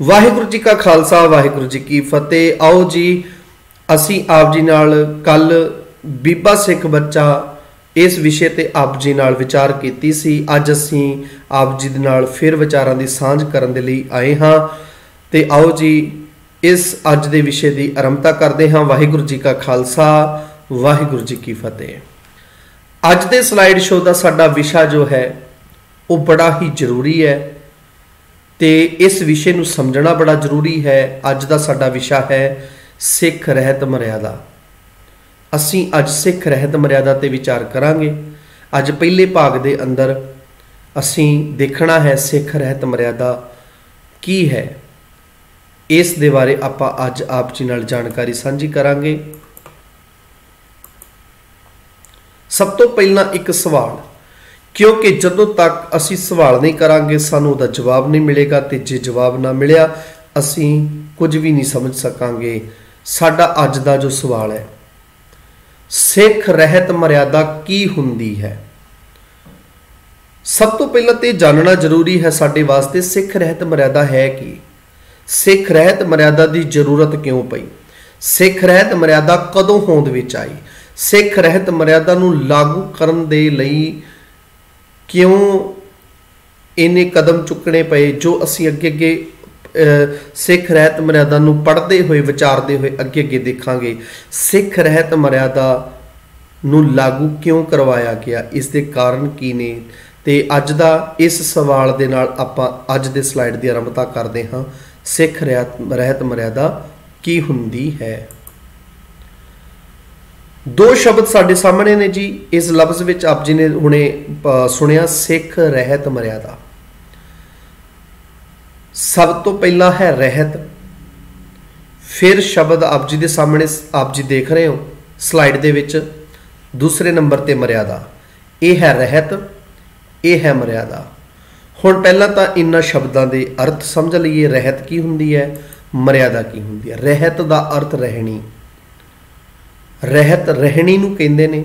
ਵਾਹਿਗੁਰੂ जी का खालसा वाहिगुरू जी की फतेह। आओ जी ਅਸੀਂ ਆਪ ਜੀ ਨਾਲ ਕੱਲ ਬੀਬਾ ਸਿੱਖ ਬੱਚਾ ਇਸ ਵਿਸ਼ੇ ਤੇ ਆਪ ਜੀ ਨਾਲ ਵਿਚਾਰ ਕੀਤੀ ਸੀ। ਅੱਜ ਅਸੀਂ ਆਪ ਜੀ ਦੇ ਨਾਲ ਫਿਰ ਵਿਚਾਰਾਂ ਦੀ ਸਾਂਝ ਕਰਨ ਦੇ ਲਈ ਆਏ ਹਾਂ ਤੇ ਆਓ ਜੀ ਇਸ ਅੱਜ ਦੇ ਵਿਸ਼ੇ ਦੀ ਆਰੰਭਤਾ ਕਰਦੇ ਹਾਂ। ਵਾਹਿਗੁਰੂ ਜੀ का ਖਾਲਸਾ ਵਾਹਿਗੁਰੂ जी की फतेह। ਅੱਜ ਦੇ ਸਲਾਈਡ ਸ਼ੋ ਦਾ ਸਾਡਾ ਵਿਸ਼ਾ ਜੋ ਹੈ ਉਹ ਬੜਾ ਹੀ ਜ਼ਰੂਰੀ ਹੈ ਤੇ ਇਸ ਵਿਸ਼ੇ ਨੂੰ ਸਮਝਣਾ ਬੜਾ ਜ਼ਰੂਰੀ ਹੈ। ਅੱਜ ਦਾ ਸਾਡਾ ਵਿਸ਼ਾ ਹੈ सिख रहत मर्यादा। असी अज सिख रहत मर्यादा ते विचार करांगे। अज पहले भाग दे अंदर असी देखना है सिख रहत मर्यादा की है। इस दे बारे आपां अज आप जी नाल जानकारी सांझी करांगे। सब तो पहला एक सवाल, क्योंकि जदों तक असी सवाल नहीं करांगे सानू उहदा जवाब नहीं मिलेगा ते जे जवाब ना मिलिया असी कुछ भी नहीं समझ सकांगे। साडा अज दा जो सवाल है, सिख रहत मर्यादा की हुंदी है। सब तो पहला तो जानना जरूरी है साडे वास्ते सिख रहत मर्यादा है की। सिख रहत मर्यादा की जरूरत क्यों पई, सिख रहत मर्यादा कदों होंद विच आई, सिख रहत मर्यादा नूं लागू करन दे लई क्यों इन्ने कदम चुकने पे जो असी अगे अगे सिख रहत मर्यादा नूं पढ़ते हुए विचारते हुए अगे अगे देखांगे। सिख रहत मर्यादा नूं लागू क्यों करवाया गया, इस दे कारण की ने ते अज दा इस सवाल दे नाल आपां अज दे स्लाइड दी आरंभता करते हाँ। सिख रहत मर्यादा की हुंदी है। दो शब्द साडे सामने ने जी। इस लफ्ज़ विच आप जी ने हुणे सुनिया सिख रहत मर्यादा। सब तो पहला है रहत, फिर शब्द आप जी के सामने आप जी देख रहे हो स्लाइड दे विच दूसरे नंबर ते मर्यादा। यह है रहत, यह है मर्यादा। हुण पहला तो इन्हां शब्दां दे अर्थ समझ लईए। रहत की हुंदी है, मर्यादा की हुंदी है। रहत दा अर्थ रहनी, रहत रहनी नूं कहंदे ने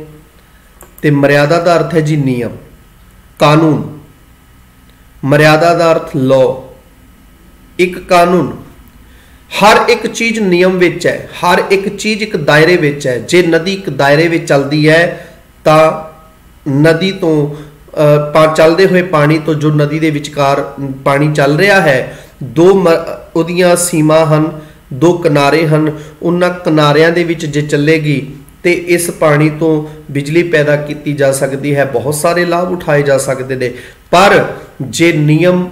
ते मर्यादा दा अर्थ है जी नियम कानून। मर्यादा दा अर्थ लॉ, एक कानून। हर एक चीज़ नियम विच है, हर एक चीज़ एक दायरे विच है। जे नदी एक दायरे विच चलती है तो नदी तो चलते हुए पानी तो जो नदी के विचकार पानी चल रहा है, दो उहदियां सीमा हन, दो किनारे हन। उन्हां किनारियां दे विच जे चलेगी तो इस पानी तो बिजली पैदा की जा सकती है, बहुत सारे लाभ उठाए जा सकते हैं। पर जे नियम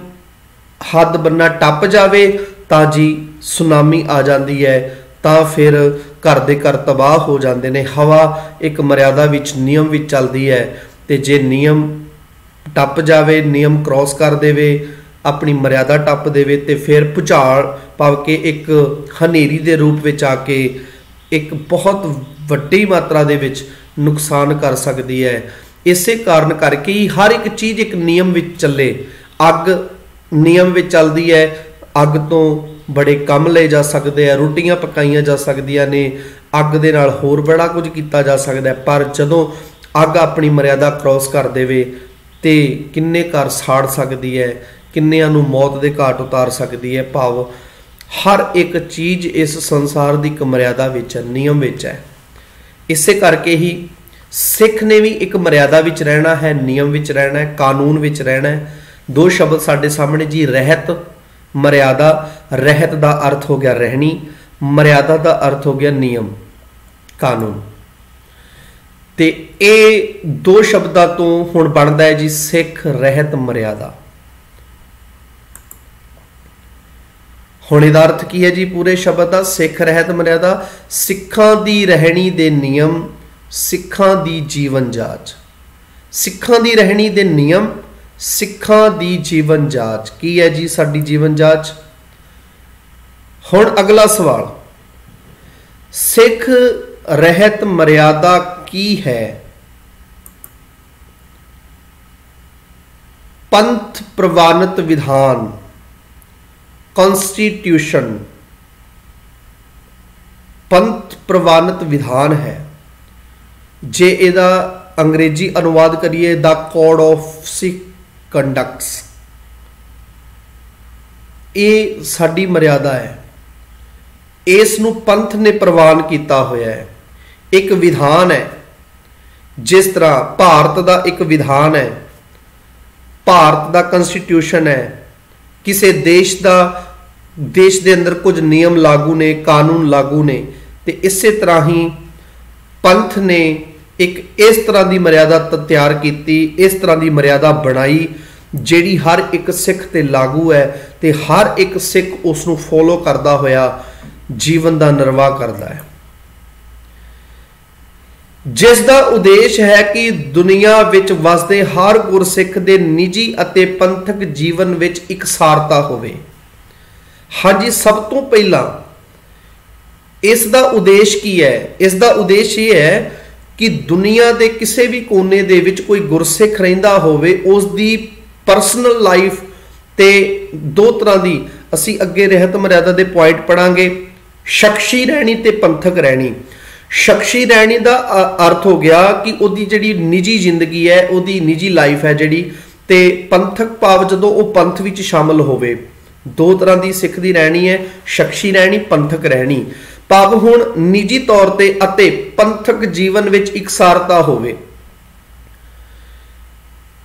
हद बन्ना टप जाए तो जी सुनामी आ जाती है, तो फिर घर दे घर तबाह हो जाते हैं। हवा एक मर्यादा विच नियम विच चलती है तो जे नियम टप जाए, नियम क्रॉस कर देवे, अपनी मर्यादा टप देवे तो फिर भुचाल पव के एक हनेरी के रूप में आके एक बहुत वड्डी मात्रा दे विच नुकसान कर सकती है। इसे कारण करके ही हर एक चीज़ एक नियम विच चले। अग नियम विच चलती है, अग तो बड़े काम ले जा सकते हैं, रोटियां पकाइया जा सकदियां ने, अग दे नाल होर बड़ा कुछ किया जा सकता है। पर जदों अग अपनी मर्यादा क्रॉस कर देवे तो किन्ने घर साड़ सकती है, किन्नियां नूं मौत दे घाट उतार सकती है। भाव हर एक चीज़ इस संसार की एक मर्यादा विच है, नियम विच है। इसे करके ही सिख ने भी एक मर्यादा विच रहना है, नियम विच रहना है, कानून विच रहना है। दो शब्द साढ़े सामने जी, रहत मर्यादा। रहत का अर्थ हो गया रहनी, मर्यादा का अर्थ हो गया नियम कानून। ते ये दो शब्दों तो हुण बनता है जी सिख रहत मर्यादा। हुण इहदा अर्थ की है जी पूरे शब्द का? सिख रहत मर्यादा सिखां दी रहनी दे नियम, सिखां दी जीवन जाच। सिखां दी रहनी दे नियम, सिखां दी जीवन जाच की है जी साडी जीवन जाच। हुण अगला सवाल, सिख रहत मर्यादा की है? पंथ प्रवानित विधान, कॉन्स्टिट्यूशन पंथ प्रवानित विधान है। जे इहदा अंग्रेजी अनुवाद करिए the code of Sikh conducts, ਇਹ ਸਾਡੀ ਮਰਿਆਦਾ ਹੈ। ਇਸ ਨੂੰ ਪੰਥ ਨੇ ਪ੍ਰਵਾਨ ਕੀਤਾ ਹੋਇਆ ਹੈ। ਇੱਕ ਵਿਧਾਨ ਹੈ। ਜਿਸ ਤਰ੍ਹਾਂ ਭਾਰਤ ਦਾ ਇੱਕ ਵਿਧਾਨ ਹੈ, ਭਾਰਤ ਦਾ ਕਨਸਟੀਟਿਊਸ਼ਨ ਹੈ, ਕਿਸੇ ਦੇਸ਼ ਦੇ ਅੰਦਰ ਕੁਝ ਨਿਯਮ ਲਾਗੂ ਨੇ, ਕਾਨੂੰਨ ਲਾਗੂ ਨੇ, ਤੇ ਇਸੇ ਤਰ੍ਹਾਂ ਹੀ ਪੰਥ ਨੇ ਇੱਕ ਇਸ ਤਰ੍ਹਾਂ ਦੀ ਮਰਿਆਦਾ ਤਿਆਰ ਕੀਤੀ, ਇਸ ਤਰ੍ਹਾਂ ਦੀ ਮਰਿਆਦਾ ਬਣਾਈ ਜਿਹੜੀ ਹਰ ਇੱਕ ਸਿੱਖ ਤੇ ਲਾਗੂ ਹੈ ਤੇ ਹਰ ਇੱਕ ਸਿੱਖ ਉਸ ਨੂੰ ਫੋਲੋ ਕਰਦਾ ਹੋਇਆ ਜੀਵਨ ਦਾ ਨਿਰਵਾਹ ਕਰਦਾ ਹੈ, ਜਿਸ ਦਾ ਉਦੇਸ਼ ਹੈ ਕਿ ਦੁਨੀਆ ਵਿੱਚ ਵਸਦੇ ਹਰ ਗੁਰਸਿੱਖ ਦੇ ਨਿੱਜੀ ਅਤੇ ਪੰਥਕ ਜੀਵਨ ਵਿੱਚ ਇਕਸਾਰਤਾ ਹੋਵੇ। ਹਾਂਜੀ, ਸਭ ਤੋਂ ਪਹਿਲਾਂ ਇਸ ਦਾ ਉਦੇਸ਼ ਕੀ ਹੈ? ਇਸ ਦਾ ਉਦੇਸ਼ ਇਹ ਹੈ ਕਿ ਦੁਨੀਆ ਦੇ ਕਿਸੇ ਵੀ ਕੋਨੇ ਦੇ ਵਿੱਚ ਕੋਈ ਗੁਰਸਿੱਖ ਰਹਿੰਦਾ ਹੋਵੇ, ਉਸ ਦੀ ਪਰਸਨਲ ਲਾਈਫ ਤੇ ਦੋ ਤਰ੍ਹਾਂ ਦੀ ਅਸੀਂ ਅੱਗੇ ਰਹਿਤ ਮਰਿਆਦਾ ਦੇ ਪੁਆਇੰਟ ਪੜਾਂਗੇ, ਸ਼ਖਸੀ ਰਹਿਣੀ ਤੇ ਪੰਥਕ ਰਹਿਣੀ। ਸ਼ਖਸੀ ਰਹਿਣੀ ਦਾ ਅਰਥ ਹੋ ਗਿਆ ਕਿ ਉਹਦੀ ਜਿਹੜੀ ਨਿੱਜੀ ਜ਼ਿੰਦਗੀ ਹੈ, ਉਹਦੀ ਨਿੱਜੀ ਲਾਈਫ ਹੈ ਜਿਹੜੀ, ਤੇ ਪੰਥਕ ਭਾਵ ਜਦੋਂ ਉਹ ਪੰਥ ਵਿੱਚ ਸ਼ਾਮਲ ਹੋਵੇ। ਦੋ ਤਰ੍ਹਾਂ ਦੀ ਸਿੱਖ ਦੀ ਰਹਿਣੀ ਹੈ, ਸ਼ਖਸੀ ਰਹਿਣੀ, ਪੰਥਕ ਰਹਿਣੀ। ਭਾਵ ਹੁਣ ਨਿੱਜੀ ਤੌਰ ਤੇ ਅਤੇ ਪੰਥਕ ਜੀਵਨ ਵਿੱਚ ਇਕਸਾਰਤਾ ਹੋਵੇ।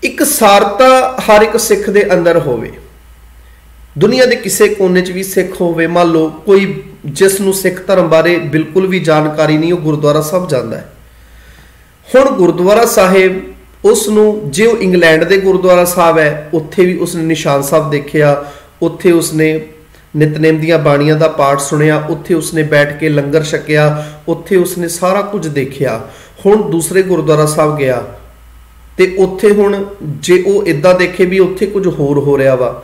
ਇਕਸਾਰਤਾ ਹਰ ਇੱਕ ਸਿੱਖ ਦੇ ਅੰਦਰ ਹੋਵੇ। ਦੁਨੀਆ ਦੇ ਕਿਸੇ ਕੋਨੇ 'ਚ ਵੀ ਸਿੱਖ ਹੋਵੇ, ਮੰਨ ਲਓ ਕੋਈ ਜਿਸ ਨੂੰ ਸਿੱਖ ਧਰਮ ਬਾਰੇ ਬਿਲਕੁਲ ਵੀ ਜਾਣਕਾਰੀ ਨਹੀਂ, ਉਹ ਗੁਰਦੁਆਰਾ ਸਾਹਿਬ ਜਾਂਦਾ ਹੈ। ਹੁਣ ਗੁਰਦੁਆਰਾ ਸਾਹਿਬ ਉਸ ਨੂੰ, ਜੇ ਉਹ ਇੰਗਲੈਂਡ ਦੇ ਗੁਰਦੁਆਰਾ ਸਾਹਿਬ ਹੈ, ਉੱਥੇ ਵੀ ਉਸਨੇ ਨਿਸ਼ਾਨ ਸਾਹਿਬ ਦੇਖਿਆ, ਉੱਥੇ ਉਸਨੇ ਨਿਤਨੇਮ ਦੀਆਂ ਬਾਣੀਆਂ ਦਾ ਪਾਠ ਸੁਣਿਆ, ਉੱਥੇ ਉਸਨੇ ਬੈਠ ਕੇ ਲੰਗਰ ਛਕਿਆ, ਉੱਥੇ ਉਸਨੇ ਸਾਰਾ ਕੁਝ ਦੇਖਿਆ। ਹੁਣ ਦੂਸਰੇ ਗੁਰਦੁਆਰਾ ਸਾਹਿਬ ਗਿਆ ਤੇ ਉੱਥੇ ਹੁਣ ਜੇ ਉਹ ਇਦਾਂ ਦੇਖੇ ਵੀ ਉੱਥੇ ਕੁਝ ਹੋਰ ਹੋ ਰਿਹਾ ਵਾ,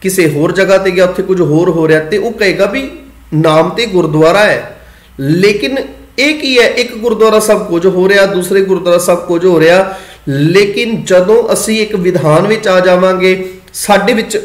ਕਿਸੇ ਹੋਰ ਜਗ੍ਹਾ ਤੇ ਗਿਆ ਉੱਥੇ ਕੁਝ ਹੋਰ ਹੋ ਰਿਹਾ, ਤੇ ਉਹ ਕਹੇਗਾ ਵੀ ਨਾਮ ਤੇ ਗੁਰਦੁਆਰਾ ਹੈ, ਲੇਕਿਨ ਇਹ ਕੀ ਹੈ? ਇੱਕ ਗੁਰਦੁਆਰਾ ਸਾਹਿਬ ਕੁਝ ਹੋ ਰਿਹਾ, ਦੂਸਰੇ ਗੁਰਦੁਆਰਾ ਸਾਹਿਬ ਕੁਝ ਹੋ ਰਿਹਾ। ਲੇਕਿਨ ਜਦੋਂ ਅਸੀਂ ਇੱਕ ਵਿਧਾਨ ਵਿੱਚ ਆ ਜਾਵਾਂਗੇ, ਸਾਡੇ ਵਿੱਚ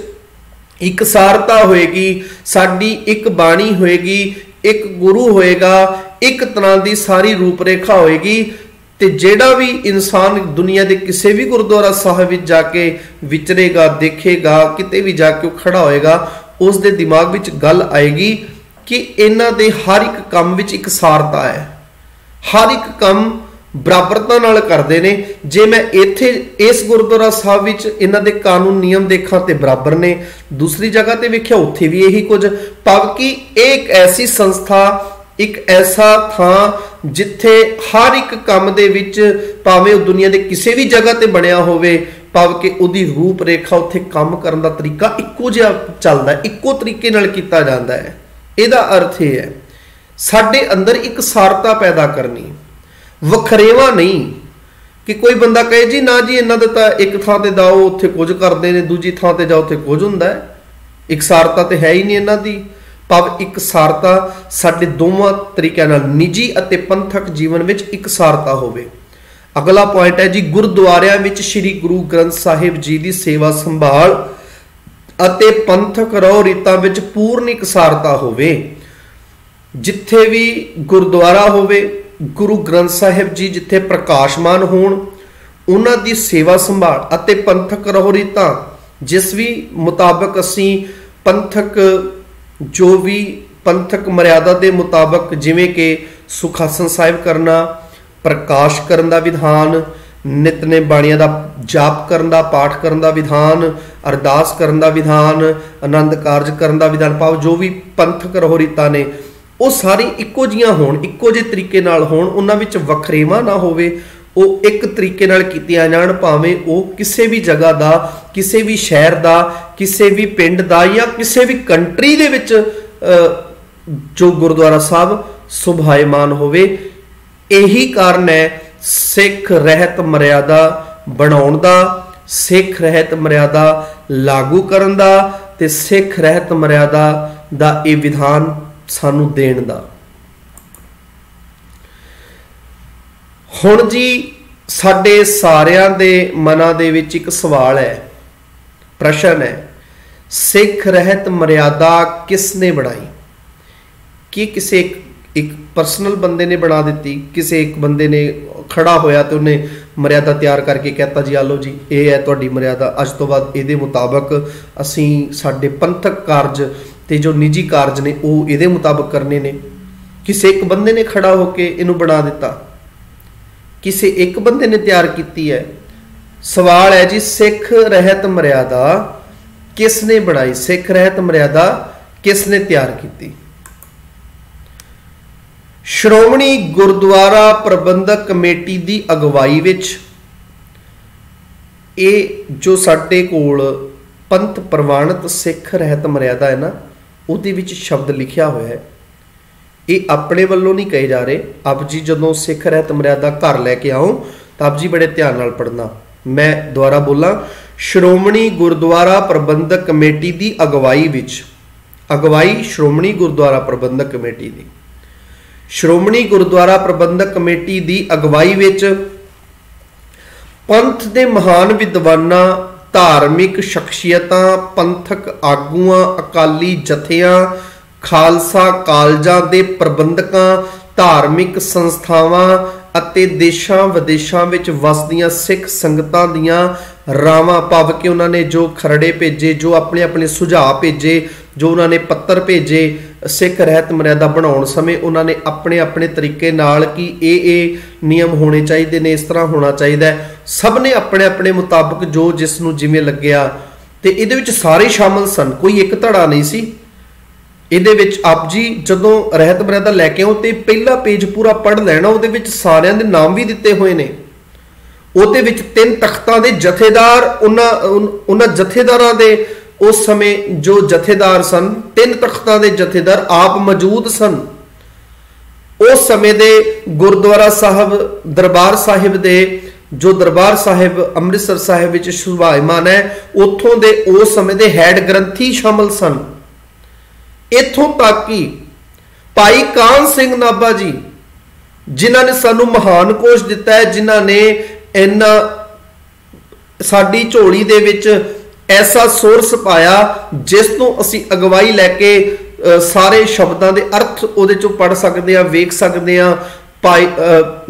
ਇਕਸਾਰਤਾ ਹੋਏਗੀ, ਸਾਡੀ ਇੱਕ ਬਾਣੀ ਹੋਏਗੀ, ਇੱਕ ਗੁਰੂ ਹੋਏਗਾ, ਇੱਕ ਤਰ੍ਹਾਂ ਦੀ ਸਾਰੀ ਰੂਪ ਰੇਖਾ ਹੋਏਗੀ, ਤੇ ਜਿਹੜਾ ਵੀ ਇਨਸਾਨ ਦੁਨੀਆ ਦੇ ਕਿਸੇ ਵੀ ਗੁਰਦੁਆਰਾ ਸਾਹਿਬ ਵਿੱਚ ਜਾ ਕੇ ਵਿਚਰੇਗਾ, ਦੇਖੇਗਾ, ਕਿਤੇ ਵੀ ਜਾ ਕੇ ਉਹ ਖੜਾ ਹੋਏਗਾ, ਉਸ ਦੇ ਦਿਮਾਗ ਵਿੱਚ ਗੱਲ ਆਏਗੀ ਕਿ ਇਹਨਾਂ ਦੇ ਹਰ ਇੱਕ ਕੰਮ ਵਿੱਚ ਇਕਸਾਰਤਾ ਹੈ, ਹਰ ਇੱਕ ਕੰਮ ਬਰਾਬਰਤਾ ਨਾਲ ਕਰਦੇ ਨੇ। ਜੇ ਮੈਂ ਇੱਥੇ ਇਸ ਗੁਰਦੁਆਰਾ ਸਾਹਿਬ ਵਿੱਚ ਇਹਨਾਂ ਦੇ ਕਾਨੂੰਨ ਨਿਯਮ ਦੇਖਾਂ ਤੇ ਬਰਾਬਰ ਨੇ, ਦੂਸਰੀ ਜਗ੍ਹਾ ਤੇ ਵੇਖਿਆ ਉੱਥੇ ਵੀ ਇਹੀ ਕੁਝ। ਭਾਵ ਕਿ ਇਹ ਇੱਕ ਐਸੀ ਸੰਸਥਾ, ਇੱਕ ਐਸਾ ਥਾਂ ਜਿੱਥੇ ਹਰ ਇੱਕ ਕੰਮ ਦੇ ਵਿੱਚ, ਭਾਵੇਂ ਉਹ ਦੁਨੀਆ ਦੇ ਕਿਸੇ ਵੀ ਜਗ੍ਹਾ ਤੇ ਬਣਿਆ ਹੋਵੇ, ਭਾਵ ਕਿ ਉਹਦੀ ਰੂਪ ਰੇਖਾ, ਉੱਥੇ ਕੰਮ ਕਰਨ ਦਾ ਤਰੀਕਾ ਇੱਕੋ ਜਿਹਾ ਚੱਲਦਾ ਹੈ, ਇੱਕੋ ਤਰੀਕੇ ਨਾਲ ਕੀਤਾ ਜਾਂਦਾ ਹੈ। ਇਹਦਾ ਅਰਥ ਇਹ ਹੈ ਸਾਡੇ ਅੰਦਰ ਇਕਸਾਰਤਾ ਪੈਦਾ ਕਰਨੀ, ਵਖਰੇਵਾ ਨਹੀਂ ਕਿ ਕੋਈ ਬੰਦਾ ਕਹੇ ਜੀ ਨਾ ਜੀ ਇਹਨਾਂ ਦੇ ਤਾਂ ਇੱਕ ਥਾਂ ਤੇ ਜਾਓ ਉੱਥੇ ਕੁਝ ਕਰਦੇ ਨੇ, ਦੂਜੀ ਥਾਂ ਤੇ ਜਾਓ ਉੱਥੇ ਕੁਝ ਹੁੰਦਾ ਹੈ। ਇਕਸਾਰਤਾ ਤੇ ਹੈ ਹੀ ਨਹੀਂ ਇਹਨਾਂ ਦੀ। ਭਾਵ ਇਕਸਾਰਤਾ ਸਾਡੇ ਦੋਵਾਂ ਤਰੀਕਿਆਂ ਨਾਲ, ਨਿੱਜੀ ਅਤੇ ਪੰਥਕ ਜੀਵਨ ਵਿੱਚ ਇਕਸਾਰਤਾ ਹੋਵੇ। ਅਗਲਾ ਪੁਆਇੰਟ ਹੈ ਜੀ, ਗੁਰਦੁਆਰਿਆਂ ਵਿੱਚ ਸ੍ਰੀ ਗੁਰੂ ਗ੍ਰੰਥ ਸਾਹਿਬ ਜੀ ਦੀ ਸੇਵਾ ਸੰਭਾਲ ਅਤੇ ਪੰਥਕ ਰਹੁ ਰੀਤਾਂ ਵਿੱਚ ਪੂਰਨ ਇਕਸਾਰਤਾ ਹੋਵੇ। ਜਿੱਥੇ ਵੀ ਗੁਰਦੁਆਰਾ ਹੋਵੇ, ਗੁਰੂ ਗ੍ਰੰਥ ਸਾਹਿਬ ਜੀ ਜਿੱਥੇ ਪ੍ਰਕਾਸ਼ਮਾਨ ਹੋਣ, ਉਹਨਾਂ ਦੀ ਸੇਵਾ ਸੰਭਾਲ ਅਤੇ ਪੰਥਕ ਰਹੁ ਰੀਤਾਂ, ਜਿਸ ਵੀ ਮੁਤਾਬਕ ਅਸੀਂ ਪੰਥਕ, ਜੋ ਵੀ ਪੰਥਕ ਮਰਿਆਦਾ ਦੇ ਮੁਤਾਬਕ, ਜਿਵੇਂ ਕਿ ਸੁਖਾਸਨ ਸਾਹਿਬ ਕਰਨਾ, ਪ੍ਰਕਾਸ਼ ਕਰਨ ਦਾ ਵਿਧਾਨ, ਨਿਤਨੇਮ ਬਾਣੀਆਂ ਦਾ ਜਾਪ ਕਰਨ ਦਾ, ਪਾਠ ਕਰਨ ਦਾ ਵਿਧਾਨ, ਅਰਦਾਸ ਕਰਨ ਦਾ ਵਿਧਾਨ, ਆਨੰਦ ਕਾਰਜ ਕਰਨ ਦਾ ਵਿਧਾਨ, ਭਾਵ ਜੋ ਵੀ ਪੰਥਕ ਰਹੁ ਰੀਤਾਂ ਨੇ ਉਹ ਸਾਰੀ ਇੱਕੋ ਜਿਹੀਆਂ ਹੋਣ, ਇੱਕੋ ਜਿਹੇ ਤਰੀਕੇ ਨਾਲ ਹੋਣ, ਉਹਨਾਂ ਵਿੱਚ ਵਖਰੇਵਾ ਨਾ ਹੋਵੇ, ਉਹ ਇੱਕ ਤਰੀਕੇ ਨਾਲ ਕੀਤੀਆਂ ਜਾਣ। ਭਾਵੇਂ ਉਹ ਕਿਸੇ ਵੀ ਜਗ੍ਹਾ ਦਾ, ਕਿਸੇ ਵੀ ਸ਼ਹਿਰ ਦਾ, ਕਿਸੇ ਵੀ ਪਿੰਡ ਦਾ, ਜਾਂ ਕਿਸੇ ਵੀ ਕੰਟਰੀ ਦੇ ਵਿੱਚ ਜੋ ਗੁਰਦੁਆਰਾ ਸਾਹਿਬ ਸੁਭਾਇਮਾਨ ਹੋਵੇ। ਇਹੀ ਕਾਰਨ ਹੈ ਸਿੱਖ ਰਹਿਤ ਮਰਿਆਦਾ ਬਣਾਉਣ ਦਾ, ਸਿੱਖ ਰਹਿਤ ਮਰਿਆਦਾ ਲਾਗੂ ਕਰਨ ਦਾ, ਤੇ ਸਿੱਖ ਰਹਿਤ ਮਰਿਆਦਾ ਦਾ ਇਹ ਵਿਧਾਨ ਸਾਨੂੰ ਦੇਣ ਦਾ। ਹੁਣ ਜੀ ਸਾਡੇ ਸਾਰਿਆਂ ਦੇ ਮਨਾਂ ਦੇ ਵਿੱਚ ਇੱਕ ਸਵਾਲ ਹੈ, ਪ੍ਰਸ਼ਨ ਹੈ, ਸਿੱਖ ਰਹਿਤ ਮਰਿਆਦਾ ਕਿਸ ਨੇ ਬਣਾਈ? ਕੀ ਕਿਸੇ ਇੱਕ ਪਰਸਨਲ ਬੰਦੇ ਨੇ ਬਣਾ ਦਿੱਤੀ, ਕਿਸੇ ਇੱਕ ਬੰਦੇ ਨੇ खड़ा होया तो उन्हें मर्यादा तैयार करके कहता जी आ लो जी ये है तुहाडी मर्यादा, अज तो बाद ये मुताबक असीं साडे पंथक कारज ते जो निजी कारज ने वो ये मुताबक करने ने। किसी एक बंदे ने खड़ा होके इनू बना दिता, किसी एक बंदे ने तैयार की है। सवाल है जी सिख रहत मर्यादा किसने बनाई, सिख रहत मर्यादा किसने तैयार की? श्रोमणी गुरुद्वारा प्रबंधक कमेटी की अगवाई विच ये जो साडे कोल पंथ प्रवाणित सिख रहत मर्यादा है ना, उहदे विच शब्द लिखिया होया है। ये अपने वालों नहीं कहे जा रहे। आप जी जदों सिख रहत मर्यादा घर लैके आओ तो आप जी बड़े ध्यान नाल पढ़ना। मैं दोबारा बोला, श्रोमणी गुरुद्वारा प्रबंधक कमेटी की अगवाई विच, अगवाई श्रोमणी गुरुद्वारा प्रबंधक कमेटी की, श्रोमणी गुरुद्वारा प्रबंधक कमेटी की अगवाई विच पंथ दे महान विद्वानां, धार्मिक शख्सियतां, पंथक आगूआं, अकाली जथियां, खालसा कालजां दे प्रबंधकां, धार्मिक संस्थावां ਅਤੇ देशां विदेशों विच वसदियां सिख संगतां दियां रावां, भाव कि उन्होंने जो खरड़े भेजे, जो अपने अपने सुझाव भेजे, जो उन्होंने पत्र भेजे सिख रहत मर्यादा बनाउण समय, उन्होंने अपने अपने तरीके नाल कि ये नियम होने चाहिए ने, इस तरह होना चाहिए, सब ने अपने अपने मुताबिक जो जिसनूं जिवें लग्गिया ते इहदे विच सारे शामिल सन, कोई एक धड़ा नहीं सी। ਇਹਦੇ ਵਿੱਚ ਆਪ ਜੀ ਜਦੋਂ ਰਹਿਤ ਮਰयादा लैके आओ तो पहला पेज पूरा पढ़ लेना, ਉਹਦੇ ਵਿੱਚ ਸਾਰਿਆਂ ਦੇ ਨਾਮ ਵੀ ਦਿੱਤੇ ਹੋਏ ਨੇ। ਉਹਦੇ ਵਿੱਚ 3 ਤਖਤਾਂ ਦੇ ਜਥੇਦਾਰ, ਉਹਨਾਂ ਜਥੇਦਾਰਾਂ ਦੇ ਉਸ ਸਮੇਂ ਜੋ ਜਥੇਦਾਰ ਸਨ, 3 ਤਖਤਾਂ ਦੇ ਜਥੇਦਾਰ ਆਪ ਮੌਜੂਦ ਸਨ। ਉਸ ਸਮੇਂ ਦੇ ਗੁਰਦੁਆਰਾ ਸਾਹਿਬ ਦਰਬਾਰ ਸਾਹਿਬ ਦੇ जो दरबार साहिब अमृतसर साहिब विच सुभाईमान है, उत्थों दे उस समय दे हैड ग्रंथी शामिल सन। इत्थों तक कि भाई कान सिंह नाभा जी जिन्हां ने सानू महान कोश दिता है, जिन्हां ने इन्ना साडी झोली दे विच ऐसा सोर्स पाया जिस तो असी अगवाई लैके सारे शब्दां दे अर्थ उहदे चों पढ़ सकदे आ, वेख सकदे आ। भाई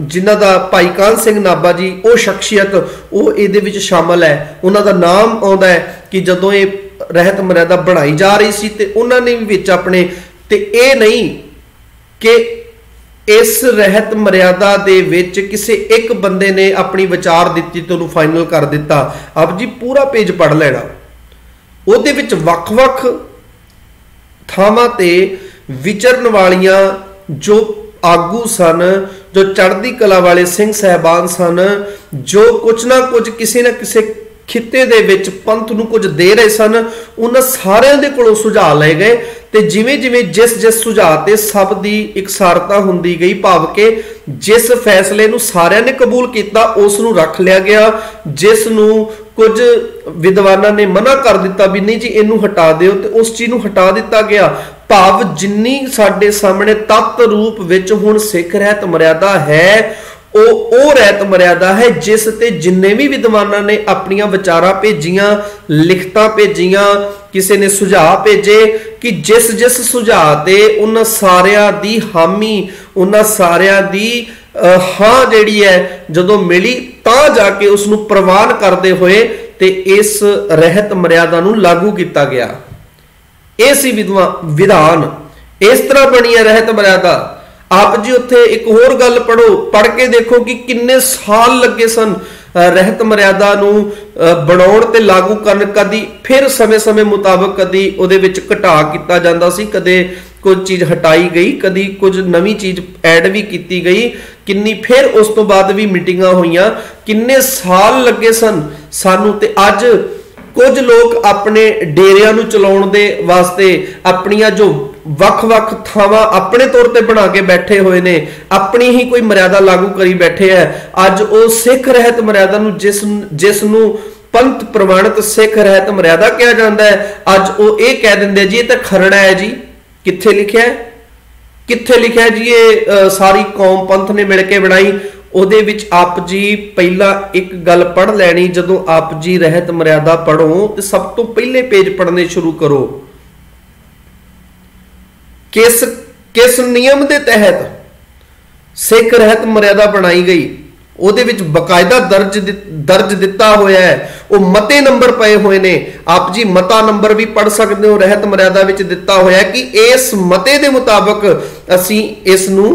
जिन्हां दा भाई कान सिंह नाभा जी वो शख्सियत वो इहदे विच शामिल है। उन्हां दा नाम आउंदा है कि जदों ये रहत मर्यादा बनाई जा रही सी ते उन्होंने भी विच अपने ते ये नहीं कि इस रहत मर्यादा दे विच किसी एक बंदे ने अपनी विचार दी तो उन्होंने फाइनल कर दिता। अब जी पूरा पेज पढ़ लेना, उहदे विच वख-वख थावां ते विचरण वालियां जो आगू सन, जो चढ़दी कला वाले सिंह साहबान सन, जो कुछ ना कुछ किसी ना किसी खिते दे विच पंथ नूं कुछ दे रहे सन, उन्हां सारिआं दे कोलों सुझाव लए गए ते जिवें जिवें जिस जिस सुझाव ते सब दी इकसारता हुंदी गई, भाव के जिस फैसले नूं सारिआं ने कबूल कीता उस नूं रख लिया गया, जिस नूं कुछ विद्वानां ने मना कर दिता भी नहीं जी इनू हटा दिओ ते उस चीज़ नूं हटा दिता गया। भाव जिन्नी साडे सामने तत्त रूप विच हुण सिख रहत मर्यादा है वो रहत मर्यादा है जिस ते जिन्ने भी विद्वानां ने अपनियां विचारां भेजियां, लिखतां भेजियां, किसी ने सुझाव भेजे कि जिस जिस सुझाव ते उन्हां सारियां दी हामी, उन्हां सारियां दी हाँ जिहड़ी है जदों मिली तां जाके उसनूं प्रवान करदे होए ते इस रहत मर्यादा नूं लागू किया गया। यह सी विधान, इस तरह बनी है रहत मर्यादा। आप जी उत्थे एक होर गल पढ़ो, पढ़ के देखो कि किन्ने साल लगे सन रहत मर्यादा नूं बनाउण ते लागू करन। कदी फिर समय समय मुताबक कदी उहदे विच घटा किया जांदा सी, कदे कुछ चीज़ हटाई गई, कदी कुछ नवी चीज़ ऐड भी की गई, किन्नी फिर उस तो बाद भी मीटिंगां होईयां, किन्ने साल लगे सन सानू। ते अज कुछ लोग अपने डेरियां नूं चलाउण दे वास्ते अपनियां जो वख-वख थावां अपने तौर पर बना के बैठे हुए ने, अपनी ही कोई मर्यादा लागू करी बैठे है। अज वो सिख रहत मर्यादा नूं जिसनूं पंथ प्रवाणित सिख रहत मर्यादा कहा जाता है, अज वो ये कह देंगे जी ये तो खरड़ा है जी। कित्थे लिखिया है, कित्थे लिखिया है जी ये सारी कौम पंथ ने मिल के बनाई। ਉਹਦੇ ਵਿੱਚ आप जी पहला एक गल पढ़ लैनी, जदों आप जी रहत मर्यादा पढ़ो तो सब तो पहले पेज पढ़ने शुरू करो। किस नियम के तहत सिख रहत मर्यादा बनाई गई, ਉਹਦੇ ਵਿੱਚ ਬਕਾਇਦਾ ਦਰਜ ਦਿੱਤਾ ਹੋਇਆ ਹੈ, ਉਹ ਮਤੇ ਨੰਬਰ ਪਏ ਹੋਏ ਨੇ। ਆਪ ਜੀ ਮਤਾ ਨੰਬਰ ਵੀ ਪੜ੍ਹ ਸਕਦੇ ਹੋ, ਰਹਿਤ ਮਰਿਆਦਾ ਵਿੱਚ ਦਿੱਤਾ ਹੋਇਆ ਕਿ ਇਸ ਮਤੇ ਦੇ ਮੁਤਾਬਕ ਅਸੀਂ ਇਸ ਨੂੰ,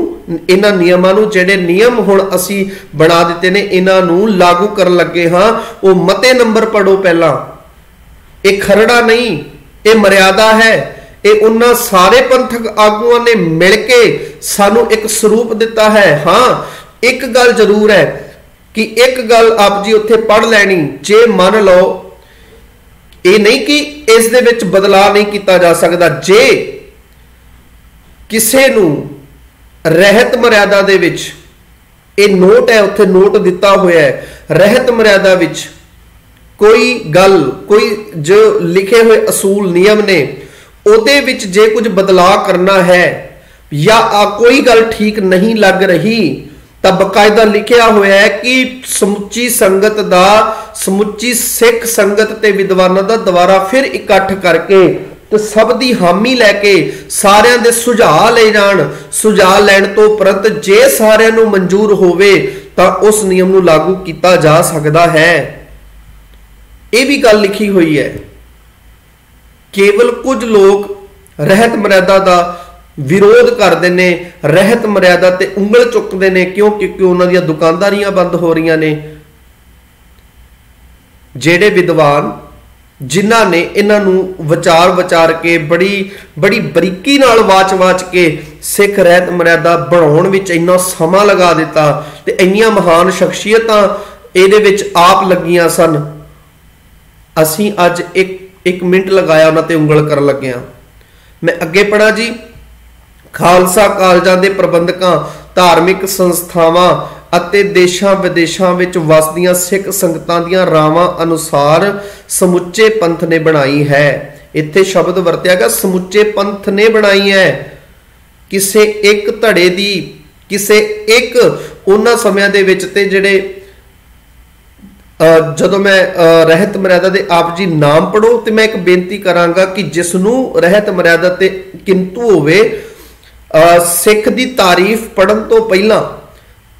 ਇਹਨਾਂ ਨਿਯਮਾਂ ਨੂੰ, ਜਿਹੜੇ ਨਿਯਮ ਹੁਣ ਅਸੀਂ ਬਣਾ ਦਿੱਤੇ ਨੇ, ਇਹਨਾਂ ਨੂੰ ਲਾਗੂ ਕਰਨ ਲੱਗੇ ਹਾਂ। ਉਹ ਮਤੇ ਨੰਬਰ ਪੜ੍ਹੋ ਪਹਿਲਾਂ। ਇਹ ਖਰੜਾ ਨਹੀਂ, ਇਹ ਮਰਿਆਦਾ ਹੈ। ਇਹ ਉਹਨਾਂ ਸਾਰੇ ਪੰਥਕ ਆਗੂਆਂ ਨੇ ਮਿਲ ਕੇ ਸਾਨੂੰ ਇੱਕ ਸਰੂਪ ਦਿੱਤਾ ਹੈ। ਹਾਂ, ਇੱਕ ਗੱਲ ਜ਼ਰੂਰ ਹੈ ਕਿ ਇੱਕ ਗੱਲ ਆਪ ਜੀ ਉੱਥੇ ਪੜ੍ਹ ਲੈਣੀ, ਜੇ ਮੰਨ ਲਓ, ਇਹ ਨਹੀਂ ਕਿ ਇਸ ਦੇ ਵਿੱਚ ਬਦਲਾਅ ਨਹੀਂ ਕੀਤਾ ਜਾ ਸਕਦਾ। ਜੇ ਕਿਸੇ ਨੂੰ ਰਹਿਤ ਮਰਿਆਦਾ ਦੇ ਵਿੱਚ, ਇਹ ਨੋਟ ਹੈ, ਉੱਥੇ ਨੋਟ ਦਿੱਤਾ ਹੋਇਆ ਹੈ, ਰਹਿਤ ਮਰਿਆਦਾ ਵਿੱਚ ਕੋਈ ਗੱਲ, ਕੋਈ ਜੋ ਲਿਖੇ ਹੋਏ ਅਸੂਲ ਨਿਯਮ ਨੇ, ਉਹਦੇ ਵਿੱਚ ਜੇ ਕੁਝ ਬਦਲਾਅ ਕਰਨਾ ਹੈ ਜਾਂ ਕੋਈ ਗੱਲ ਠੀਕ ਨਹੀਂ ਲੱਗ ਰਹੀ, ਤਾਂ ਬਕਾਇਦਾ ਲਿਖਿਆ ਹੋਇਆ ਹੈ ਕਿ ਸਮੁੱਚੀ ਸੰਗਤ ਦਾ, ਸਮੁੱਚੀ ਸਿੱਖ ਸੰਗਤ ਤੇ ਵਿਦਵਾਨਾਂ ਦਾ ਦੁਬਾਰਾ ਫਿਰ ਇਕੱਠ ਕਰਕੇ ਤੇ ਸਭ ਦੀ ਹਾਮੀ ਲੈ ਕੇ ਸਾਰਿਆਂ ਦੇ ਸੁਝਾਅ ਲਏ ਜਾਣ। ਸੁਝਾਅ ਲੈਣ ਤੋਂ ਉਪਰੰਤ ਜੇ ਸਾਰਿਆਂ ਨੂੰ ਮਨਜ਼ੂਰ ਹੋਵੇ ਤਾਂ ਉਸ ਨਿਯਮ ਨੂੰ ਲਾਗੂ ਕੀਤਾ ਜਾ ਸਕਦਾ ਹੈ। ਇਹ ਵੀ ਗੱਲ ਲਿਖੀ ਹੋਈ ਹੈ। ਕੇਵਲ ਕੁਝ ਲੋਕ ਰਹਿਤ ਮਰਿਆਦਾ ਦਾ ਵਿਰੋਧ ਕਰਦੇ ਨੇ, ਰਹਿਤ ਮਰਿਆਦਾ ਤੇ ਉਂਗਲ ਚੁੱਕਦੇ ਨੇ, ਕਿਉਂਕਿ ਉਹਨਾਂ ਦੀਆਂ ਦੁਕਾਨਦਾਰੀਆਂ ਬੰਦ ਹੋ ਰਹੀਆਂ ਨੇ। ਜਿਹੜੇ ਵਿਦਵਾਨ ਜਿਨ੍ਹਾਂ ਨੇ ਇਹਨਾਂ ਨੂੰ ਵਿਚਾਰ ਕੇ ਬੜੀ ਬਰੀਕੀ ਨਾਲ ਵਾਚ ਕੇ ਸਿੱਖ ਰਹਿਤ ਮਰਿਆਦਾ ਬਣਾਉਣ ਵਿੱਚ ਇੰਨਾ ਸਮਾਂ ਲਗਾ ਦਿੱਤਾ ਤੇ ਇੰਨੀਆਂ ਮਹਾਨ ਸ਼ਖਸੀਅਤਾਂ ਇਹਦੇ ਵਿੱਚ ਆਪ ਲੱਗੀਆਂ ਸਨ, ਅਸੀਂ ਅੱਜ ਇੱਕ ਮਿੰਟ ਲਗਾਇਆ ਉਹਨਾਂ ਤੇ ਉਂਗਲ ਕਰਨ ਲੱਗਿਆ। ਮੈਂ ਅੱਗੇ ਪੜ੍ਹਾ ਜੀ। ਖਾਲਸਾ ਕਾਲਜਾਂ ਦੇ ਪ੍ਰਬੰਧਕਾਂ, ਧਾਰਮਿਕ ਸੰਸਥਾਵਾਂ ਅਤੇ ਦੇਸ਼ਾਂ ਵਿਦੇਸ਼ਾਂ ਵਿੱਚ ਵਸਦੀਆਂ ਸਿੱਖ ਸੰਗਤਾਂ ਦੀਆਂ ਰਾਵਾਂ ਅਨੁਸਾਰ ਸਮੁੱਚੇ ਪੰਥ ਨੇ ਬਣਾਈ ਹੈ। ਇੱਥੇ ਸ਼ਬਦ ਵਰਤਿਆ ਗਿਆ, ਸਮੁੱਚੇ ਪੰਥ ਨੇ ਬਣਾਈ ਹੈ। ਕਿਸੇ ਇੱਕ ਧੜੇ ਦੀ, ਕਿਸੇ ਇੱਕ, ਉਹਨਾਂ ਸਮਿਆਂ ਦੇ ਵਿੱਚ ਤੇ ਜਿਹੜੇ ਜਦੋਂ ਮੈਂ ਰਹਿਤ ਮਰਿਆਦਾ ਦੇ ਆਪ ਜੀ ਨਾਮ ਪੜ੍ਹੋ ਤੇ ਮੈਂ ਇੱਕ ਬੇਨਤੀ ਕਰਾਂਗਾ ਕਿ ਜਿਸ ਨੂੰ ਰਹਿਤ ਮਰਿਆਦਾ ਤੇ ਕਿੰਤੂ ਹੋਵੇ, ਸਿੱਖ ਦੀ ਤਾਰੀਫ ਪੜ੍ਹਨ ਤੋਂ ਪਹਿਲਾਂ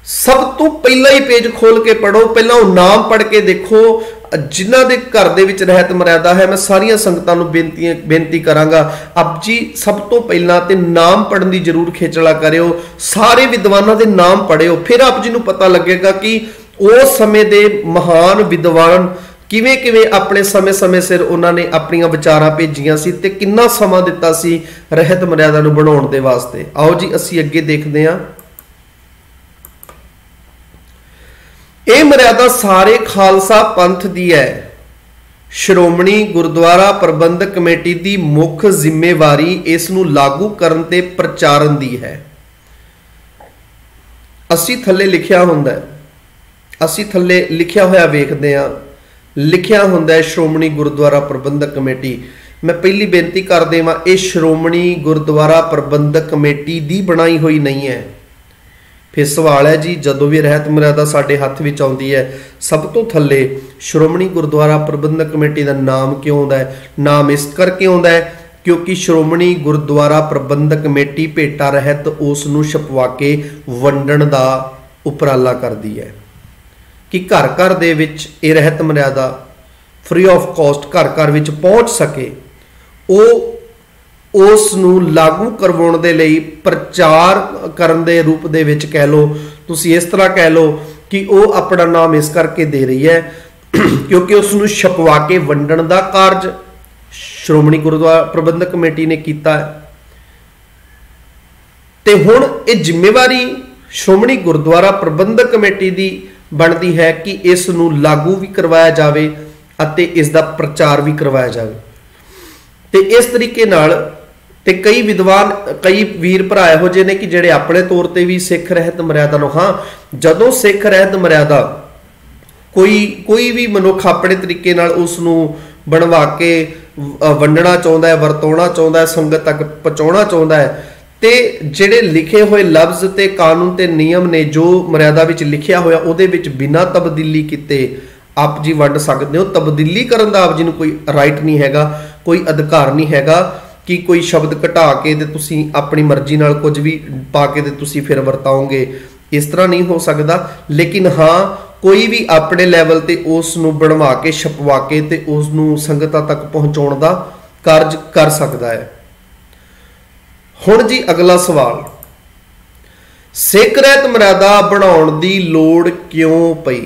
ਸਭ ਤੋਂ ਪਹਿਲਾਂ ਹੀ ਪੇਜ ਖੋਲ ਕੇ ਪੜ੍ਹੋ। ਪਹਿਲਾਂ ਉਹ ਨਾਮ ਪੜ੍ਹ ਕੇ ਦੇਖੋ ਜਿਨ੍ਹਾਂ ਦੇ ਘਰ ਦੇ ਵਿੱਚ ਰਹਿਤ ਮਰਿਆਦਾ ਹੈ। ਮੈਂ ਸਾਰੀਆਂ ਸੰਗਤਾਂ ਨੂੰ ਬੇਨਤੀ ਕਰਾਂਗਾ, ਆਪ ਜੀ ਸਭ ਤੋਂ ਪਹਿਲਾਂ ਤੇ ਨਾਮ ਪੜ੍ਹਨ ਦੀ ਜ਼ਰੂਰ ਖੇਚਲਾ ਕਰਿਓ। ਸਾਰੇ ਵਿਦਵਾਨਾਂ ਦੇ ਨਾਮ ਪੜ੍ਹਿਓ, ਫਿਰ ਆਪ ਜੀ ਨੂੰ ਪਤਾ ਲੱਗੇਗਾ ਕਿ ਉਸ ਸਮੇਂ ਦੇ ਮਹਾਨ ਵਿਦਵਾਨ ਕਿਵੇਂ ਆਪਣੇ ਸਮੇਂ ਸਿਰ ਉਹਨਾਂ ਨੇ ਆਪਣੀਆਂ ਵਿਚਾਰਾਂ ਭੇਜੀਆਂ ਸੀ ਤੇ ਕਿੰਨਾ ਸਮਾਂ ਦਿੱਤਾ ਸੀ ਰਹਿਤ ਮਰਿਆਦਾ ਨੂੰ ਬਣਾਉਣ ਦੇ ਵਾਸਤੇ। ਆਓ ਜੀ ਅਸੀਂ ਅੱਗੇ ਦੇਖਦੇ ਹਾਂ। ਇਹ ਮਰਿਆਦਾ ਸਾਰੇ ਖਾਲਸਾ ਪੰਥ ਦੀ ਹੈ। ਸ਼੍ਰੋਮਣੀ ਗੁਰਦੁਆਰਾ ਪ੍ਰਬੰਧਕ ਕਮੇਟੀ ਦੀ ਮੁੱਖ ਜ਼ਿੰਮੇਵਾਰੀ ਇਸ ਨੂੰ ਲਾਗੂ ਕਰਨ ਤੇ ਪ੍ਰਚਾਰਨ ਦੀ ਹੈ। ਅਸੀਂ ਥੱਲੇ ਲਿਖਿਆ ਹੁੰਦਾ ਹੈ, ਅਸੀਂ ਥੱਲੇ ਲਿਖਿਆ ਹੋਇਆ ਵੇਖਦੇ ਹਾਂ, ਲਿਖਿਆ ਹੁੰਦਾ ਹੈ ਸ਼੍ਰੋਮਣੀ ਗੁਰਦੁਆਰਾ ਪ੍ਰਬੰਧਕ ਕਮੇਟੀ। ਮੈਂ ਪਹਿਲੀ ਬੇਨਤੀ ਕਰ ਦੇਵਾਂ, ਇਹ ਸ਼੍ਰੋਮਣੀ ਗੁਰਦੁਆਰਾ ਪ੍ਰਬੰਧਕ ਕਮੇਟੀ ਦੀ ਬਣਾਈ ਹੋਈ ਨਹੀਂ ਹੈ। ਫਿਰ ਸਵਾਲ ਹੈ ਜੀ, ਜਦੋਂ ਵੀ ਰਹਿਤ ਮਰਿਆਦਾ ਸਾਡੇ ਹੱਥ ਵਿੱਚ ਆਉਂਦੀ ਹੈ, ਸਭ ਤੋਂ ਥੱਲੇ ਸ਼੍ਰੋਮਣੀ ਗੁਰਦੁਆਰਾ ਪ੍ਰਬੰਧਕ ਕਮੇਟੀ ਦਾ ਨਾਮ ਕਿਉਂ ਆਉਂਦਾ ਹੈ? ਨਾਮ ਇਸ ਕਰਕੇ ਆਉਂਦਾ ਹੈ ਕਿਉਂਕਿ ਸ਼੍ਰੋਮਣੀ ਗੁਰਦੁਆਰਾ ਪ੍ਰਬੰਧਕ ਕਮੇਟੀ ਭੇਟਾ ਰਹਿਤ ਉਸ ਨੂੰ ਛਪਵਾ ਕੇ ਵੰਡਣ ਦਾ ਉਪਰਾਲਾ ਕਰਦੀ ਹੈ ਕਿ ਘਰ ਘਰ ਦੇ ਵਿੱਚ ਇਹ ਰਹਿਤ ਮਰਿਆਦਾ ਫ੍ਰੀ ਆਫ ਕਾਸਟ ਘਰ ਵਿੱਚ ਪਹੁੰਚ ਸਕੇ। ਉਹ ਉਸ ਨੂੰ ਲਾਗੂ ਕਰਵਾਉਣ ਦੇ ਲਈ ਪ੍ਰਚਾਰ ਕਰਨ ਦੇ ਰੂਪ ਦੇ ਵਿੱਚ ਕਹਿ ਲਓ, ਤੁਸੀਂ ਇਸ ਤਰ੍ਹਾਂ ਕਹਿ ਲਓ ਕਿ ਉਹ ਆਪਣਾ ਨਾਮ ਇਸ ਕਰਕੇ ਦੇ ਰਹੀ ਹੈ ਕਿਉਂਕਿ ਉਸ ਨੂੰ ਛਪਵਾ ਕੇ ਵੰਡਣ ਦਾ ਕਾਰਜ ਸ਼੍ਰੋਮਣੀ ਗੁਰਦੁਆਰਾ ਪ੍ਰਬੰਧਕ ਕਮੇਟੀ ਨੇ ਕੀਤਾ ਹੈ। ਤੇ ਹੁਣ ਇਹ ਜ਼ਿੰਮੇਵਾਰੀ ਸ਼੍ਰੋਮਣੀ ਗੁਰਦੁਆਰਾ ਪ੍ਰਬੰਧਕ ਕਮੇਟੀ ਦੀ ਬਣਦੀ ਹੈ ਕਿ ਇਸ ਨੂੰ ਲਾਗੂ ਵੀ ਕਰਵਾਇਆ ਜਾਵੇ ਅਤੇ ਇਸ ਦਾ ਪ੍ਰਚਾਰ ਵੀ ਕਰਵਾਇਆ ਜਾਵੇ। ਤੇ ਇਸ ਤਰੀਕੇ ਨਾਲ ਤੇ ਕਈ ਵਿਦਵਾਨ, ਕਈ ਵੀਰ ਭਰਾ ਇਹੋ ਜਿਹੇ ਨੇ ਕਿ ਜਿਹੜੇ ਆਪਣੇ ਤੌਰ ਤੇ ਵੀ ਸਿੱਖ ਰਹਿਤ ਮਰਿਆਦਾ ਨੂੰ, ਹਾਂ ਜਦੋਂ ਸਿੱਖ ਰਹਿਤ ਮਰਿਆਦਾ ਕੋਈ ਵੀ ਮਨੁੱਖ ਆਪਣੇ ਤਰੀਕੇ ਨਾਲ ਉਸ ਨੂੰ ਬਣਵਾ ਕੇ ਵੰਡਣਾ ਚਾਹੁੰਦਾ ਹੈ, ਵਰਤਾਉਣਾ ਚਾਹੁੰਦਾ ਹੈ, ਸੰਗਤ ਤੱਕ ਪਹੁੰਚਾਉਣਾ ਚਾਹੁੰਦਾ ਹੈ, ਤੇ ਜਿਹੜੇ ਲਿਖੇ ਹੋਏ ਲਫ਼ਜ਼ ਤੇ ਕਾਨੂੰਨ ਤੇ ਨਿਯਮ ਨੇ ਜੋ ਮਰਿਆਦਾ ਵਿੱਚ ਲਿਖਿਆ ਹੋਇਆ ਉਹਦੇ ਵਿੱਚ ਬਿਨਾਂ ਤਬਦੀਲੀ ਕੀਤੇ ਆਪ ਜੀ ਵੰਡ ਸਕਦੇ ਹੋ। ਤਬਦੀਲੀ ਕਰਨ ਦਾ ਆਪ ਜੀ ਨੂੰ ਕੋਈ ਰਾਈਟ ਨਹੀਂ ਹੈਗਾ, ਕੋਈ ਅਧਿਕਾਰ ਨਹੀਂ ਹੈਗਾ ਕਿ ਕੋਈ ਸ਼ਬਦ ਘਟਾ ਕੇ ਤੇ ਤੁਸੀਂ ਆਪਣੀ ਮਰਜ਼ੀ ਨਾਲ ਕੁਝ ਵੀ ਪਾ ਕੇ ਤੇ ਤੁਸੀਂ ਫਿਰ ਵਰਤਾਓਗੇ। इस तरह नहीं हो सकता। लेकिन हाँ, कोई भी अपने लैवल ते उस नूं बनवा के छपवा के ते उस नूं संगतां तक पहुंचाउण दा कार्ज कर सकता है। हुण जी अगला सवाल, सिख रहत मर्यादा बनाउण दी लोड़ क्यों पई,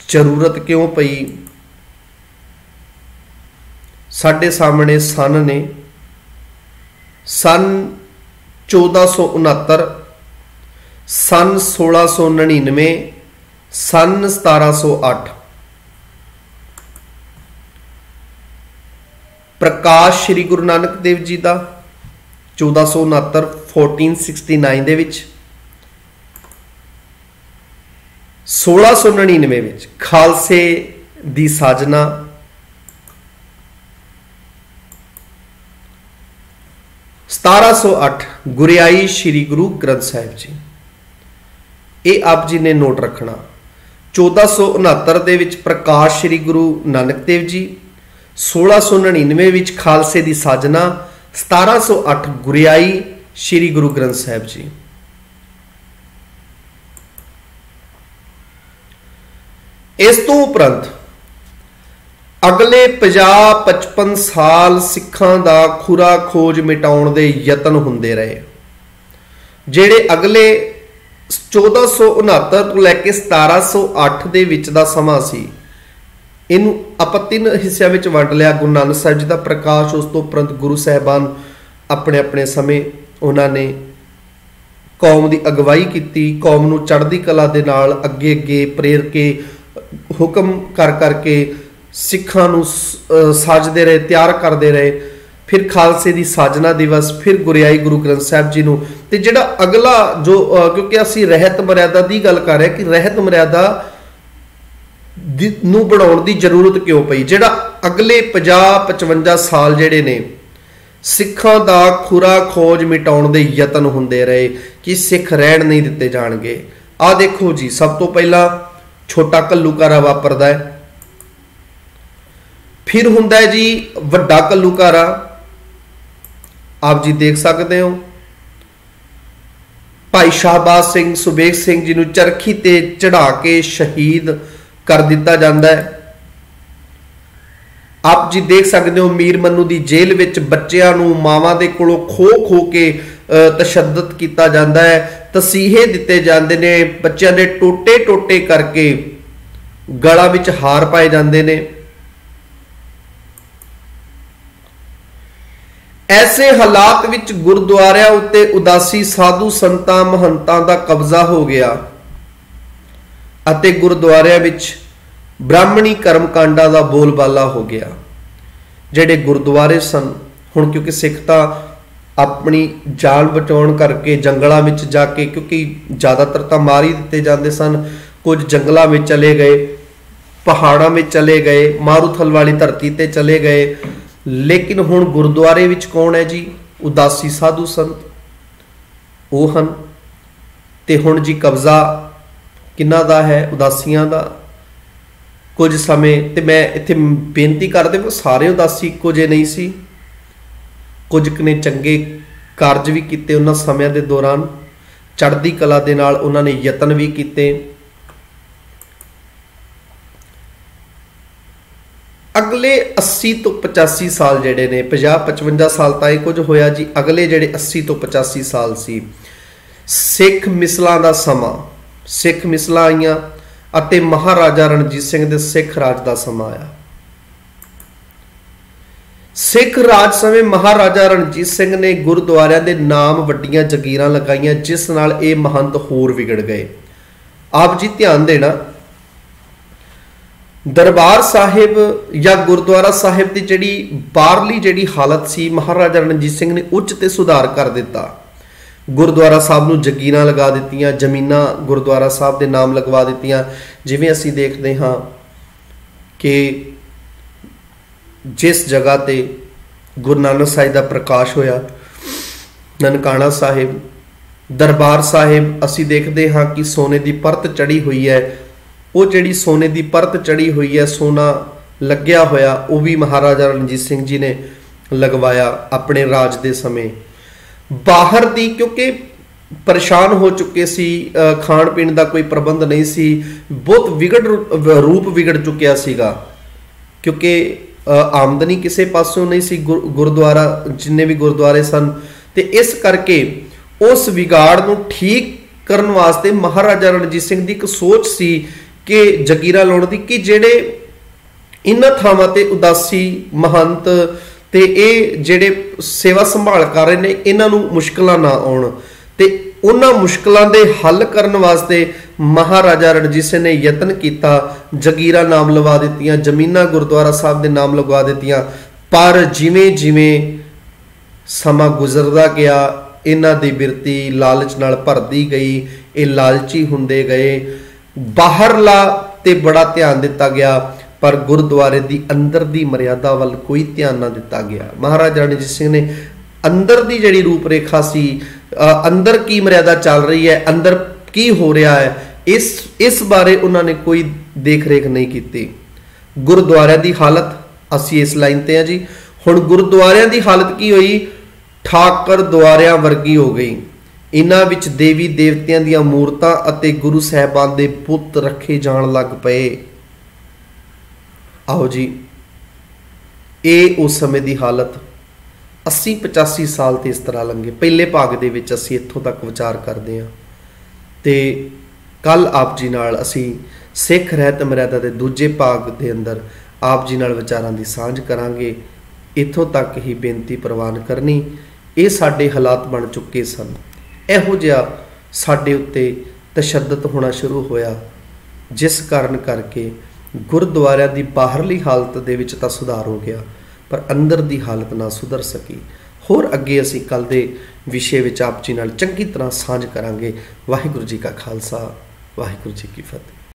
जरूरत क्यों पई? साडे सामने सन ने सन 1469, सन 1699, सन 1708। प्रकाश श्री गुरु नानक देव जी का 1469 1469 दे विच, 1699 विच खालसे दी साजना, 1708 गुरियाई श्री गुरु ग्रंथ साहिब जी। ये आप जी ने नोट रखना। 1469 दे विच प्रकाश श्री गुरु नानक देव जी, 1699 विच खालसे दी साजना, 1708 गुरियाई श्री गुरु ग्रंथ साहिब जी। इस तो उपरंत अगले 50-55 साल सिखां दा खुरा खोज मिटाउण दे यतन हुंदे रहे। ਜਿਹੜੇ अगले 1469 ਤੋਂ ਲੈ ਕੇ 1708 ਦੇ ਵਿੱਚ ਦਾ ਸਮਾਂ ਸੀ, ਇਹਨੂੰ ਆਪਾਂ 3 ਹਿੱਸਿਆਂ ਵਿੱਚ ਵੰਡ ਲਿਆ। ਗੁਰੂ ਨਾਨਕ ਸਾਹਿਬ ਜੀ ਦਾ ਪ੍ਰਕਾਸ਼, ਉਸ ਤੋਂ ਉਪਰੰਤ ਗੁਰੂ ਸਾਹਿਬਾਨ ਆਪਣੇ ਆਪਣੇ ਸਮੇਂ ਉਹਨਾਂ ਨੇ ਕੌਮ ਦੀ ਅਗਵਾਈ ਕੀਤੀ, ਕੌਮ ਨੂੰ ਚੜ੍ਹਦੀ ਕਲਾ ਦੇ ਨਾਲ ਅੱਗੇ ਅੱਗੇ ਪ੍ਰੇਰ ਕੇ ਹੁਕਮ ਕਰ ਕਰਕੇ ਸਿੱਖਾਂ ਨੂੰ ਸਾਜਦੇ ਰਹੇ, ਤਿਆਰ ਕਰਦੇ ਰਹੇ। फिर खालसे की साजना दिवस, फिर गुरियाई गुरु ग्रंथ साहिब जी नूं, ते जिहड़ा अगला जो क्योंकि असीं रहत मर्यादा की गल कर रहे कि रहत मर्यादा नूं बढ़ाउण दी जरूरत क्यों पई। जिहड़ा अगले 50-55 साल जिहड़े ने सिखां दा खुरा खोज मिटाउण दे यतन हुंदे रहे कि सिख रहण नहीं दिते जाणगे। आ देखो जी, सब तो पहला छोटा घल्लूकारा वापरदा है, फिर हुंदा है जी वड्डा घल्लूकारा। आप जी देख सकते हो भाई शाहबाज सिंह सुबेग सिंह जी नूं चरखी ते चढ़ा के शहीद कर दिता जाता है। आप जी देख सकते हो मीर मन्नू दी जेल विच बच्चियां नूं मावां दे कोलों खो खो के तशद्दद किया जाता है, तसीहे दिते जाते ने, बच्चियां दे टोटे टोटे करके गला विच हार पाए जाते ने। ऐसे हालात विच गुरुद्वारियां उत्ते उदासी साधु संतां महंतां दा कब्जा हो गया अते गुरुद्वारियां विच ब्राह्मणी कर्मकांडां दा बोलबाला हो गया। जिहड़े गुरुद्वारे सन, हुण क्योंकि सिख तां अपनी जान बचाउण करके जंगलां विच जाके, क्योंकि ज़्यादातर तां मार ही दिते जांदे सन, कुछ जंगलां में चले गए, पहाड़ां में चले गए, मारूथल वाली धरती ते चले गए। लेकिन हुण गुरुद्वारे विच कौन है जी? उदासी साधु संत वो हन। ते हुण जी कब्जा किन्ना दा है? उदासियां दा। कुछ समय ते मैं इत्थे बेनती कर दे, सारे उदासी इक्को जे नहीं सी, कुछ ने चंगे कारज भी किते उन्हां समयां दे दौरान, चढ़दी कला दे नाल उन्हां ने यतन भी किते। अगले 80 तो 85 साल जिहड़े ने, 50-55 साल तां कुछ होया जी। अगले जिहड़े 80 तो 85 साल सी, सिख मिसलां दा समां, सिख मिसलां आईयां अते महाराजा रणजीत सिंह दे सिख राज दा समां आया। सिख राज समय महाराजा रणजीत सिंह ने गुरुद्वारियां दे नाम वड्डियां जगीरां लगाईयां, जिस नाल ये महंत होर विगड़ गए। आप जी ध्यान देना, दरबार साहिब या गुरुद्वारा साहिब की जिहड़ी बाहरली जिहड़ी हालत सी, महाराजा रणजीत सिंह ने उच्च ते सुधार कर दिता। गुरुद्वारा साहब नूं जगीरां लगा दित्तियां, जमीनां गुरुद्वारा साहब दे नाम लगवा दित्तियां। जिवें असीं देखदे हां कि जिस जगह ते गुरु नानक साहिब दा प्रकाश होया, ननकाना साहिब, दरबार साहिब, असीं देखदे हां कि सोने की परत चढ़ी हुई है। वो जिहड़ी सोने की परत चढ़ी हुई है, सोना लग्या होया, वो भी महाराजा रणजीत सिंह जी ने लगवाया अपने राज के समय। बाहर दी, क्योंकि परेशान हो चुके सी, खाण पीण का कोई प्रबंध नहीं सी, बहुत विगड़ रूप विगड़ चुकिया सीगा, क्योंकि आमदनी किसी पासों नहीं सी, गुरुद्वारा जिन्ने भी गुरुद्वारे सन, ते इस करके उस विगाड़ नूं ठीक करन वास्ते महाराजा रणजीत सिंह दी एक सोच सी कि जगीरा लाउण दी, कि जिहड़े इन्हां थावां ते उदासी महंत ते ये जिहड़े सेवा संभाल कर रहे ने, इन्हां नूं मुश्किलां ना आउण, ते उन्हां मुश्किलां दे हल करन वास्ते महाराजा रणजीत सिंह ने यतन किया, जगीरा नाम लवा दित्तियां, जमीनां गुरुद्वारा साहब दे नाम लगवा दित्तियां। पर जिवें जिवें समा गुजरदा गया, इन्हां दी बिरती लालच नाल भरदी गई, ये लालची हुंदे गए, बाहरला ते बड़ा ध्यान दिता गया, पर गुरुद्वारे दी अंदर दी मर्यादा वल कोई ध्यान ना दिता गया। महाराजा रणजीत सिंह ने अंदर दी जिहड़ी रूपरेखा सी, अंदर की मर्यादा चल रही है, अंदर की हो रहा है, इस बारे उन्होंने कोई देख रेख नहीं की। गुरुद्वारे की हालत असी इस लाइन ते हैं जी। हुण गुरुद्वारियां दी हालत की हुई, ठाकर द्वारियां वर्गी हो गई। इन्हां विच देवी देवतियां दियां मूर्तां अते गुरु साहिबान दे पुत रखे जाण लग पए। आओ जी, ये उस समय की हालत 80-85 साल तो इस तरह लंघे। पहले भाग दे विच असी इत्थों तक विचार करते हैं, तो कल आप जी नाल असी सिख रहत मर्यादा के दूजे भाग के अंदर आप जी नाल विचारां दी सांझ करांगे। इत्थों तक ही बेनती प्रवान करनी। ये साडे हालात बन चुके सन, इहो जिहा साडे उत्ते तशद्दद होना शुरू होया, जिस कारण करके गुरुद्वारियां दी बाहरली हालत दे विच तां सुधार हो गया, पर अंदर दी हालत ना सुधर सकी। होर अगे असी कल दे विषय विच आप जी नाल चंगी तरह सांझ करांगे। वाहिगुरू जी का खालसा, वाहिगुरू जी की फतेह।